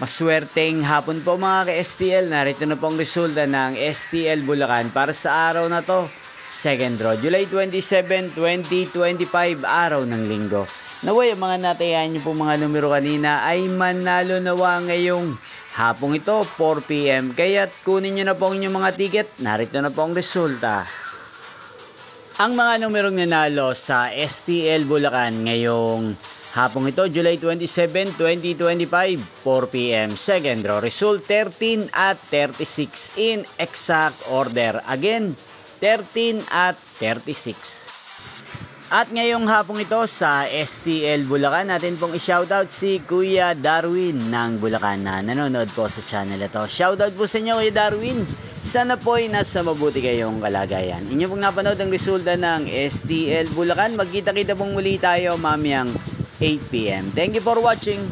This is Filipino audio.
Maswerteng hapon po mga ka-STL. Narito na pong resulta ng STL Bulacan para sa araw na to. Second draw, July 27, 2025, araw ng linggo. Naway, ang mga natayan nyo po mga numero kanina ay manalo nawa ngayong hapong ito, 4 PM. Kaya't kunin nyo na po inyong mga ticket. Narito na po ang resulta. Ang mga numerong nanalo sa STL Bulacan ngayong hapong ito, July 27, 2025, 4 PM. Second draw, result 13 at 36 in exact order. Again, 13 at 36. At ngayong hapong ito sa STL Bulacan, natin pong i-shoutout si Kuya Darwin ng Bulacan na nanonood po sa channel ito. Shoutout po sa inyo Kuya Darwin. Sana po ay nasa mabuti kayong kalagayan. Inyo pong napanood ang resulta ng STL Bulacan. Magkita-kita pong muli tayo mamayang 8 PM. Thank you for watching.